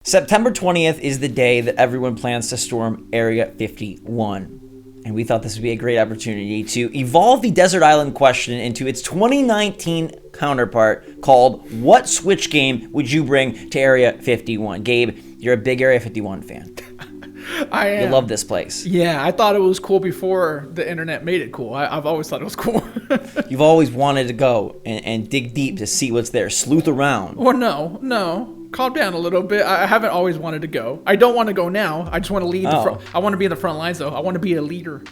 September 20th is the day that everyone plans to storm Area 51. And we thought this would be a great opportunity to evolve the desert island question into its 2019 counterpart called What Switch Game Would You Bring to Area 51? Gabe, you're a big Area 51 fan. I am. You love this place. Yeah, I thought it was cool before the internet made it cool. I've always thought it was cool. You've always wanted to go and dig deep to see what's there, sleuth around. Or no. Calm down a little bit. I haven't always wanted to go. I don't want to go now. I just want to lead the front. I want to be in the front lines, though. I want to be a leader.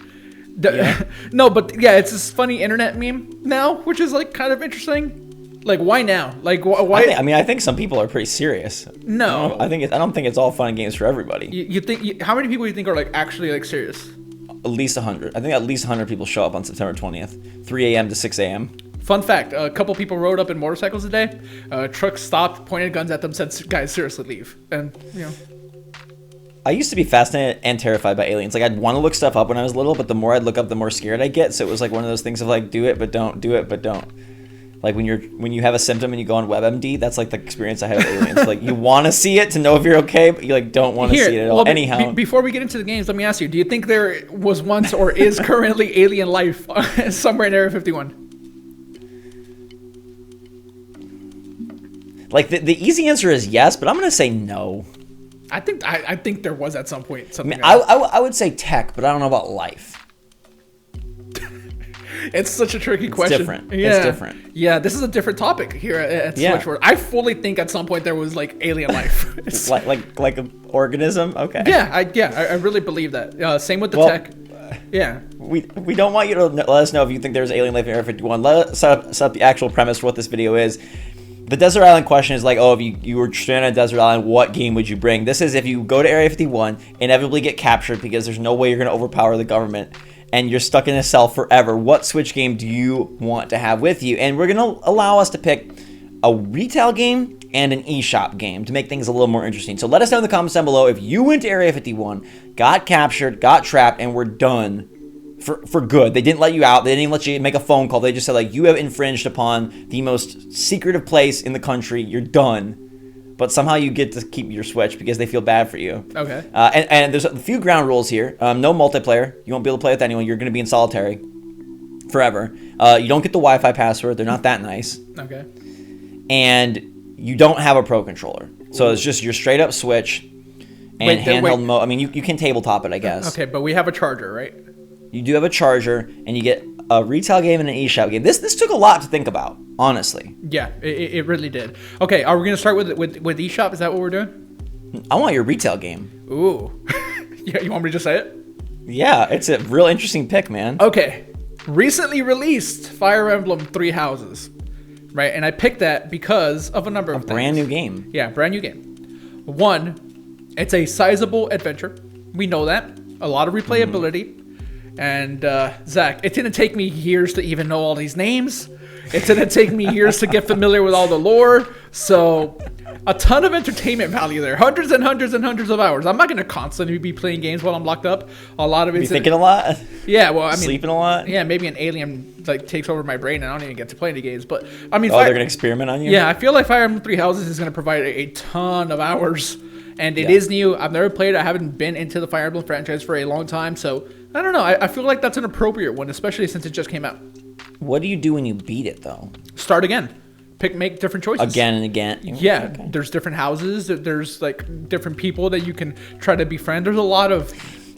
No, but yeah, it's this funny internet meme now, which is like kind of interesting. Like, why now? Like, why? I think some people are pretty serious. No, I don't think it's all fun and games for everybody. You think? How many people do you think are like actually like serious? At least 100. I think at least 100 people show up on September 20th, 3 a.m. to 6 a.m. Fun fact: a couple people rode up in motorcycles today. Truck stopped, pointed guns at them, said, "Guys, seriously, leave." And I used to be fascinated and terrified by aliens. Like, I'd want to look stuff up when I was little, but the more I'd look up, the more scared I get. So it was like one of those things of like, do it but don't, do it but don't. Like when you have a symptom and you go on WebMD, that's like the experience I have with aliens. Like, you want to see it to know if you're okay, but you like don't want to see it at all. Anyhow, before we get into the games, let me ask you: do you think there was once or is currently alien life somewhere in Area 51? Like the easy answer is yes, but I'm gonna say no. I think there was at some point something. I would say tech, but I don't know about life. It's such a tricky question. Different. Yeah. It's different. Yeah, this is a different topic here at SwitchForce. I fully think at some point there was like alien life. It's like an organism. Okay. Yeah, I really believe that. Same with the tech. Yeah. We don't want you to let us know if you think there's alien life in Area 51. Let us set up the actual premise for what this video is. The desert island question is like, if you were stranded on a desert island, what game would you bring? This is if you go to Area 51, inevitably get captured because there's no way you're going to overpower the government, and you're stuck in a cell forever. What Switch game do you want to have with you? And we're going to allow us to pick a retail game and an eShop game to make things a little more interesting. So let us know in the comments down below if you went to Area 51, got captured, got trapped, and were done for good. They didn't let you out. They didn't even let you make a phone call. They just said, like, you have infringed upon the most secretive place in the country. You're done. But somehow you get to keep your Switch because they feel bad for you. Okay. And there's a few ground rules here. No multiplayer. You won't be able to play with anyone. You're going to be in solitary forever. You don't get the Wi-Fi password. They're not that nice. Okay. And you don't have a Pro Controller. So it's just your straight up Switch and handheld mode. I mean, you can tabletop it, I guess. Okay, but we have a charger, right? You do have a charger, and you get a retail game and an eShop game. This took a lot to think about, honestly. Yeah, it really did. Okay, are we going to start with eShop? Is that what we're doing? I want your retail game. Ooh. Yeah, you want me to just say it? Yeah, it's a real interesting pick, man. Okay. Recently released Fire Emblem Three Houses. Right, and I picked that because of a number of things. Brand new game. Yeah, brand new game. One, it's a sizable adventure. We know that. A lot of replayability. And Zach, it didn't take me years to even know all these names. It didn't take me years to get familiar with all the lore. So a ton of entertainment value there. Hundreds and hundreds and hundreds of hours. I'm not going to constantly be playing games while I'm locked up. A lot of it's thinking a lot. Yeah, well, I mean, sleeping a lot. Yeah, maybe an alien like takes over my brain and I don't even get to play any games. But I mean, they're going to experiment on you. Yeah, I feel like Fire Emblem Three Houses is going to provide a ton of hours. And it is new. I've never played it. I haven't been into the Fire Emblem franchise for a long time. So I don't know. I feel like that's an appropriate one, especially since it just came out. What do you do when you beat it, though? Start again. Make different choices. Again and again. Yeah. Okay. There's different houses. There's like different people that you can try to befriend. There's a lot of...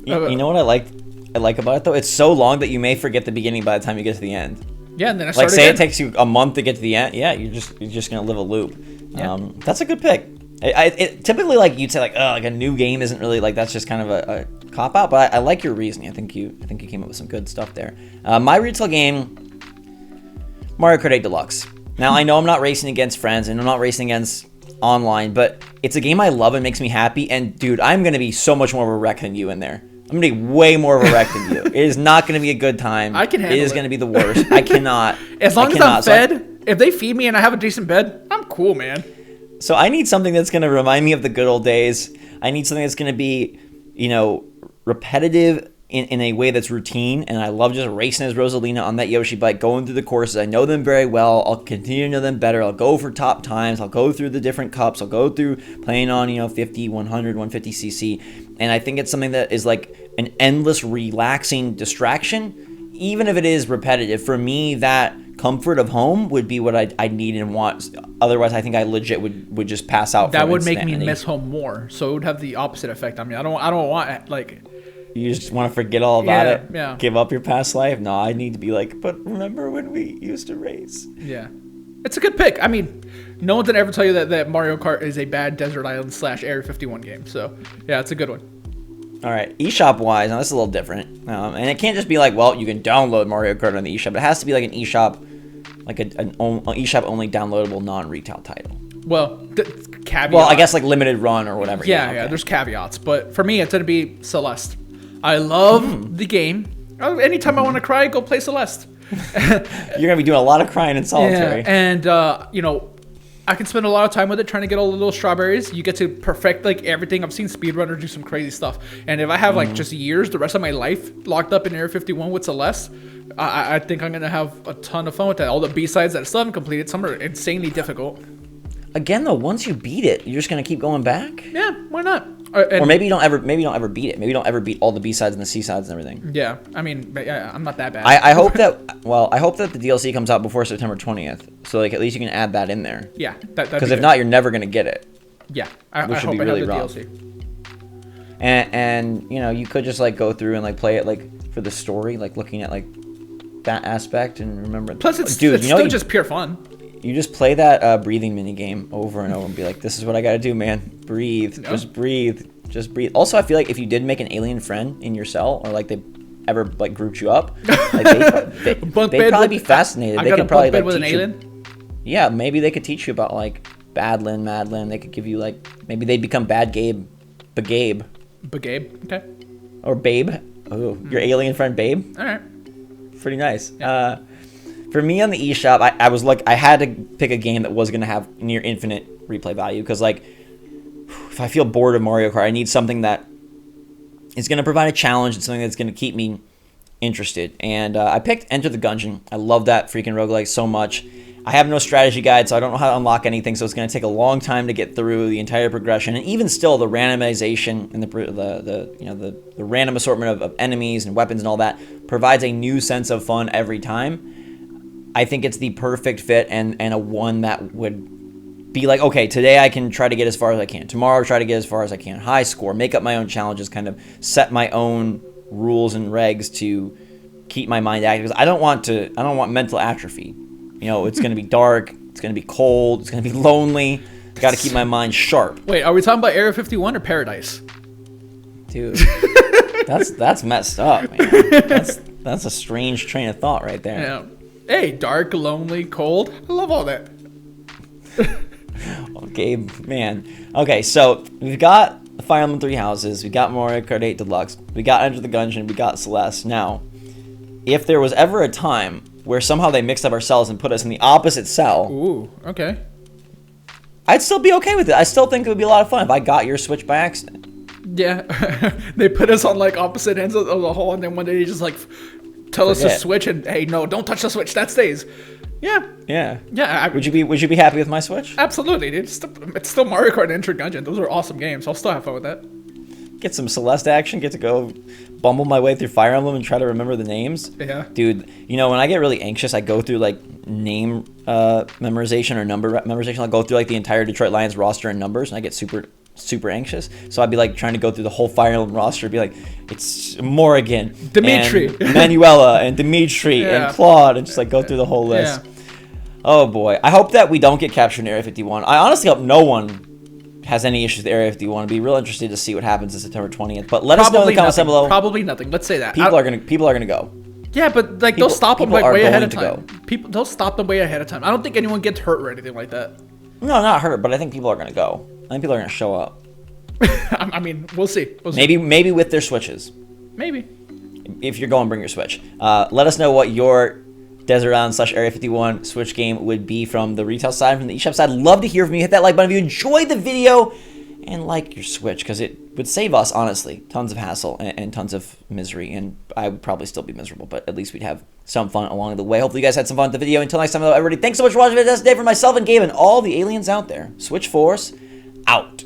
You know what I like about it, though? It's so long that you may forget the beginning by the time you get to the end. Yeah, and then I start again. It takes you a month to get to the end. Yeah, you're just going to live a loop. Yeah. That's a good pick. It typically, like, you'd say, like a new game isn't really, like, that's just kind of a cop-out, but I like your reasoning. I think you came up with some good stuff there. My retail game, Mario Kart 8 Deluxe. Now, I know I'm not racing against friends, and I'm not racing against online, but it's a game I love and makes me happy, and, dude, I'm going to be so much more of a wreck than you in there. I'm going to be way more of a wreck than you. It is not going to be a good time. I can handle it. It is going to be the worst. I cannot. As long as I'm fed, if they feed me and I have a decent bed, I'm cool, man. So I need something that's going to remind me of the good old days. I need something that's going to be, repetitive in a way that's routine, and I love just racing as Rosalina on that Yoshi bike, going through the courses. I know them very well. I'll continue to know them better. I'll go for top times. I'll go through the different cups. I'll go through playing on, 50, 100, 150cc. And I think it's something that is like an endless, relaxing distraction, even if it is repetitive. For me, that comfort of home would be what I need and want. Otherwise, I think I legit would just pass out. That would make me miss home more. So it would have the opposite effect on me. I don't want like... You just want to forget all about it? Yeah. Give up your past life? No, I need to be like, but remember when we used to race? Yeah. It's a good pick. I mean, no one did ever tell you that Mario Kart is a bad Desert Island / Area 51 game. So, yeah, it's a good one. All right. eShop-wise, now this is a little different. And it can't just be like, well, you can download Mario Kart on the eShop. It has to be like an eShop, like an eShop-only downloadable non-retail title. Well, caveat. Well, I guess like limited run or whatever. Yeah, okay. There's caveats. But for me, it's going to be Celeste. I love the game. Anytime I want to cry, go play Celeste. You're going to be doing a lot of crying in solitary. Yeah, and, I can spend a lot of time with it trying to get all the little strawberries. You get to perfect, like, everything. I've seen speedrunners do some crazy stuff. And if I have, like, just years, the rest of my life locked up in Area 51 with Celeste, I think I'm going to have a ton of fun with that. All the B-sides that I still haven't completed, some are insanely difficult. Again, though, once you beat it, you're just going to keep going back? Yeah, why not? Or maybe you don't ever beat it. Maybe you don't ever beat all the B-sides and the C-sides and everything. Yeah, I mean, I'm not that bad. I hope that the DLC comes out before September 20th. So like at least you can add that in there. Yeah, because if not, you're never gonna get it. Yeah, I which hope would be really rough. DLC. And you could just like go through and like play it like for the story, like looking at like that aspect and remember. Plus, it's still just pure fun. You just play that breathing mini game over and over and be like, this is what I got to do, man. Breathe. No. Just breathe. Just breathe. Also, I feel like if you did make an alien friend in your cell or like they ever like grouped you up, like they'd probably be fascinated. They could probably like with teach an alien? Yeah, maybe they could teach you about like Badlin, Madlin. They could give you like, maybe they'd become Bad Gabe, Bagabe. Bagabe, okay. Or Babe. Oh, your alien friend Babe. All right. Pretty nice. Yeah. For me on the eShop, I was like, I had to pick a game that was going to have near infinite replay value because, like, if I feel bored of Mario Kart, I need something that is going to provide a challenge and something that's going to keep me interested. And I picked Enter the Gungeon. I love that freaking roguelike so much. I have no strategy guide, so I don't know how to unlock anything, so it's going to take a long time to get through the entire progression. And even still, the randomization and the random assortment of enemies and weapons and all that provides a new sense of fun every time. I think it's the perfect fit and a one that would be like, okay, today I can try to get as far as I can. Tomorrow I'll try to get as far as I can. High score, make up my own challenges, kind of set my own rules and regs to keep my mind active. Because I don't want mental atrophy. It's going to be dark. It's going to be cold. It's going to be lonely. Got to keep my mind sharp. Wait, are we talking about Area 51 or Paradise? Dude, that's messed up, man. That's a strange train of thought right there. Yeah. Hey, dark, lonely, cold. I love all that. Okay, man. Okay, so we've got Fire Emblem Three Houses. We got Mario Kart 8 Deluxe. We got Enter the Gungeon. We got Celeste. Now, if there was ever a time where somehow they mixed up our cells and put us in the opposite cell, ooh, okay, I'd still be okay with it. I still think it would be a lot of fun if I got your Switch by accident. Yeah, they put us on like opposite ends of the hole, and then one day they just like tell us to switch, and hey, no, don't touch the Switch. That stays. Yeah. Would you be happy with my Switch? Absolutely, dude. It's still Mario Kart and Enter Gungeon. Those are awesome games. I'll still have fun with that. Get some Celeste action. Get to go bumble my way through Fire Emblem and try to remember the names. Yeah. Dude, when I get really anxious, I go through like name memorization or number memorization. I'll go through like the entire Detroit Lions roster and numbers, and I get super anxious. So I'd be like trying to go through the whole Fire Emblem roster, be like, it's Morrigan, Dimitri, and Manuela, and Dimitri, and Claude, and just like go through the whole list. Yeah. Oh boy, I hope that we don't get captured in Area 51. I honestly hope no one has any issues with Area 51. I'd be real interested to see what happens on September 20th. But let us know in the comments down below. Probably nothing. Let's say that people are gonna go. Yeah, but like they'll stop them like way ahead of time. They'll stop them way ahead of time. I don't think anyone gets hurt or anything like that. No, not hurt, but I think people are gonna go. I think people are gonna show up. I mean, we'll see. Maybe with their Switches. Maybe. If you're going, bring your Switch. Let us know what your Desert Island / Area 51 Switch game would be from the retail side, from the eShop side. Love to hear from you. Hit that like button if you enjoyed the video, and like your Switch, because it would save us, honestly, tons of hassle and tons of misery, and I would probably still be miserable, but at least we'd have some fun along the way. Hopefully you guys had some fun with the video. Until next time, though, everybody, thanks so much for watching this day for myself and Gabe and all the aliens out there. SwitchForce, out.